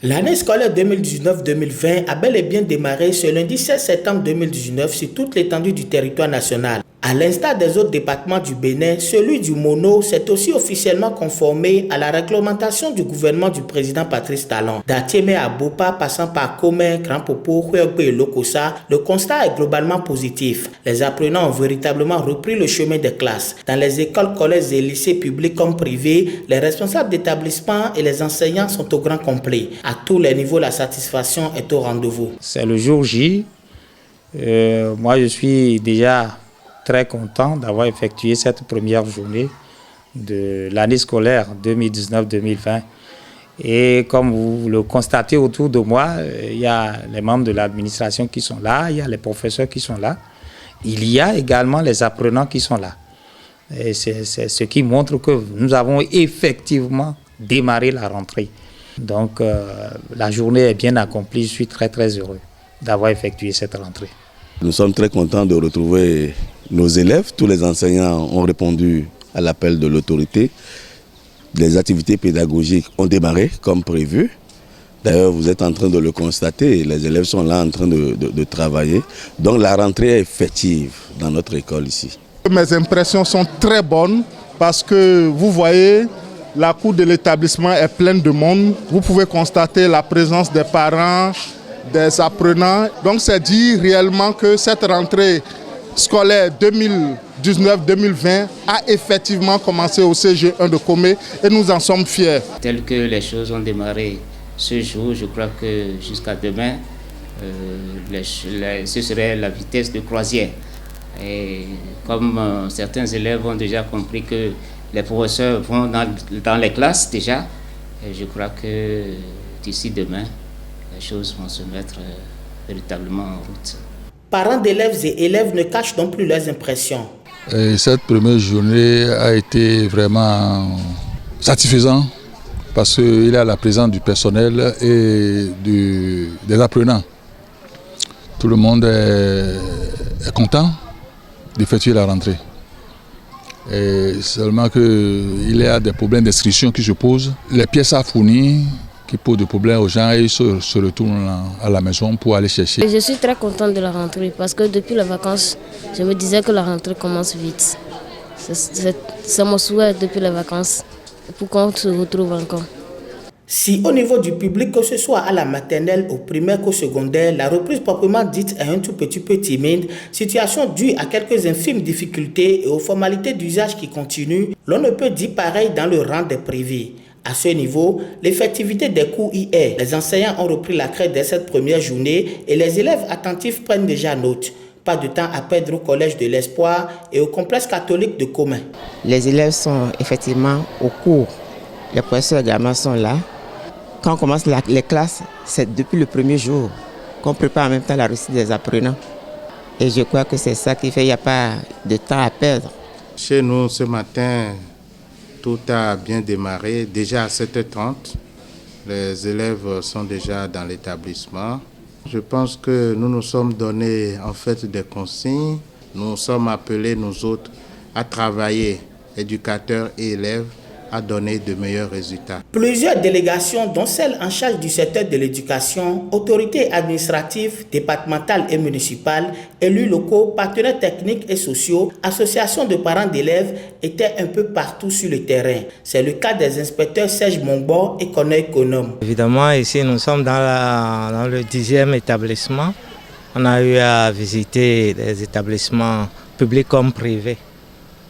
L'année scolaire 2019-2020 a bel et bien démarré ce lundi 16 septembre 2019 sur toute l'étendue du territoire national. À l'instar des autres départements du Bénin, celui du Mono s'est aussi officiellement conformé à la réglementation du gouvernement du président Patrice Talon. D'Atiémé à Bopa, passant par Komé, Grand Popo, Huegbe et Lokossa, le constat est globalement positif. Les apprenants ont véritablement repris le chemin des classes. Dans les écoles, collèges et lycées publics comme privés, les responsables d'établissements et les enseignants sont au grand complet. À tous les niveaux, la satisfaction est au rendez-vous. C'est le jour J. Moi, je suis déjà très content d'avoir effectué cette première journée de l'année scolaire 2019-2020. Et comme vous le constatez autour de moi, il y a les membres de l'administration qui sont là, il y a les professeurs qui sont là, il y a également les apprenants qui sont là. Et c'est ce qui montre que nous avons effectivement démarré la rentrée. Donc la journée est bien accomplie, je suis très heureux d'avoir effectué cette rentrée. Nous sommes très contents de retrouver nos élèves. Tous les enseignants ont répondu à l'appel de l'autorité. Les activités pédagogiques ont démarré comme prévu. D'ailleurs, vous êtes en train de le constater, les élèves sont là en train de travailler. Donc la rentrée est effective dans notre école ici. Mes impressions sont très bonnes parce que vous voyez, la cour de l'établissement est pleine de monde. Vous pouvez constater la présence des parents, des apprenants. Donc c'est dire réellement que cette rentrée scolaire 2019-2020 a effectivement commencé au CG1 de Komé et nous en sommes fiers. Tel que les choses ont démarré ce jour, je crois que jusqu'à demain, ce serait la vitesse de croisière. Et comme certains élèves ont déjà compris que les professeurs vont dans les classes déjà, et je crois que d'ici demain, les choses vont se mettre véritablement en route. Parents d'élèves et élèves ne cachent non plus leurs impressions. Et cette première journée a été vraiment satisfaisante parce qu'il y a la présence du personnel et des apprenants. Tout le monde est content d'effectuer la rentrée. Et seulement qu'il y a des problèmes d'inscription qui se posent. Les pièces à fournir qui posent des problèmes aux gens et ils se retournent à la maison pour aller chercher. Je suis très contente de la rentrée parce que depuis les vacances, je me disais que la rentrée commence vite. C'est mon souhait depuis les vacances pour qu'on se retrouve encore. Si au niveau du public, que ce soit à la maternelle, au primaire qu'au secondaire, la reprise proprement dite est un tout petit peu timide, situation due à quelques infimes difficultés et aux formalités d'usage qui continuent, l'on ne peut dire pareil dans le rang des privés. À ce niveau, l'effectivité des cours y est. Les enseignants ont repris la crête dès cette première journée et les élèves attentifs prennent déjà note. Pas de temps à perdre au Collège de l'Espoir et au complexe catholique de Komé. Les élèves sont effectivement au cours. Les professeurs également sont là. Quand on commence les classes, c'est depuis le premier jour qu'on prépare en même temps la réussite des apprenants. Et je crois que c'est ça qui fait qu'il n'y a pas de temps à perdre. Chez nous, ce matin, tout a bien démarré. Déjà à 7h30, les élèves sont déjà dans l'établissement. Je pense que nous nous sommes donné en fait des consignes. Nous sommes appelés, nous autres, à travailler, éducateurs et élèves, à donner de meilleurs résultats. Plusieurs délégations, dont celle en charge du secteur de l'éducation, autorités administratives, départementales et municipales, élus locaux, partenaires techniques et sociaux, associations de parents d'élèves, étaient un peu partout sur le terrain. C'est le cas des inspecteurs Serge Mongbo et Corneille Konom. Évidemment, ici nous sommes dans le 10e établissement. On a eu à visiter des établissements publics comme privés,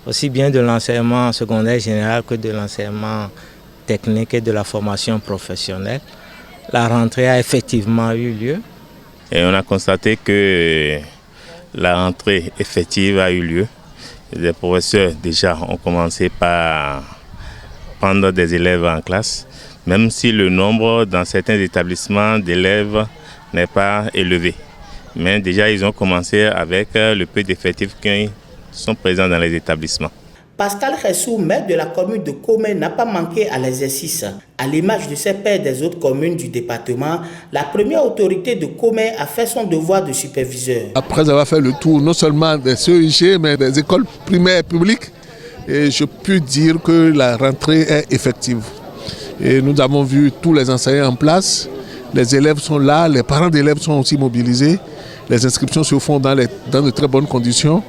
aussi bien de l'enseignement secondaire général que de l'enseignement technique et de la formation professionnelle. La rentrée a effectivement eu lieu. Et on a constaté que la rentrée effective a eu lieu. Les professeurs déjà ont commencé par prendre des élèves en classe, même si le nombre dans certains établissements d'élèves n'est pas élevé. Mais déjà ils ont commencé avec le peu d'effectifs qui sont présents dans les établissements. Pascal Ressou, maire de la commune de Komé, n'a pas manqué à l'exercice. À l'image de ses pairs des autres communes du département, la première autorité de Komé a fait son devoir de superviseur. Après avoir fait le tour non seulement des CEIG, mais des écoles primaires publiques, et je peux dire que la rentrée est effective. Et nous avons vu tous les enseignants en place Les élèves sont là, les parents d'élèves sont aussi mobilisés. Les inscriptions se font dans de très bonnes conditions.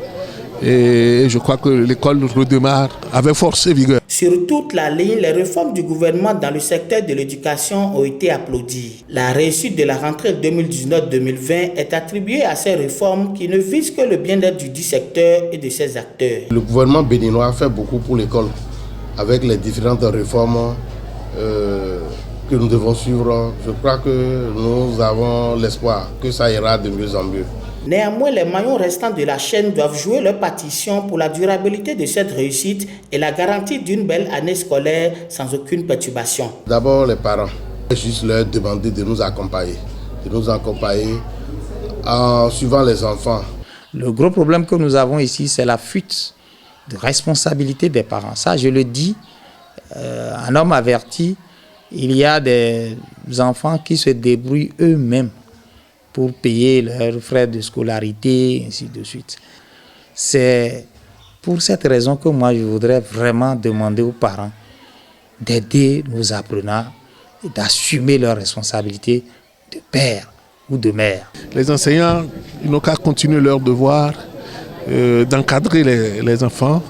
Et je crois que l'école redémarre avec force et vigueur. Sur toute la ligne, les réformes du gouvernement dans le secteur de l'éducation ont été applaudies. La réussite de la rentrée 2019-2020 est attribuée à ces réformes qui ne visent que le bien-être du dit secteur et de ses acteurs. Le gouvernement béninois a fait beaucoup pour l'école avec les différentes réformes que nous devons suivre. Je crois que nous avons l'espoir que ça ira de mieux en mieux. Néanmoins, les maillons restants de la chaîne doivent jouer leur partition pour la durabilité de cette réussite et la garantie d'une belle année scolaire sans aucune perturbation. D'abord, les parents. Juste leur demander de nous accompagner en suivant les enfants. Le gros problème que nous avons ici, c'est la fuite de responsabilité des parents. Ça, je le dis, un homme averti, il y a des enfants qui se débrouillent eux-mêmes pour payer leurs frais de scolarité, ainsi de suite. C'est pour cette raison que moi, je voudrais vraiment demander aux parents d'aider nos apprenants et d'assumer leurs responsabilités de père ou de mère. Les enseignants, ils n'ont qu'à continuer leur devoir d'encadrer les enfants,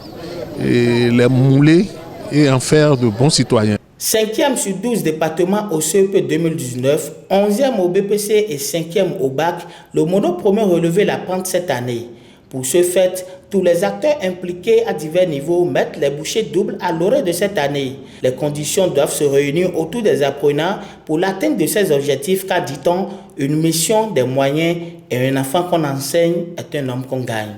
et les mouler et en faire de bons citoyens. 5e sur 12 départements au CEP 2019, 11e au BPC et 5e au BAC, le Mono promet relever la pente cette année. Pour ce fait, tous les acteurs impliqués à divers niveaux mettent les bouchées doubles à l'oreille de cette année. Les conditions doivent se réunir autour des apprenants pour l'atteinte de ces objectifs, car dit-on, une mission, des moyens et un enfant qu'on enseigne est un homme qu'on gagne.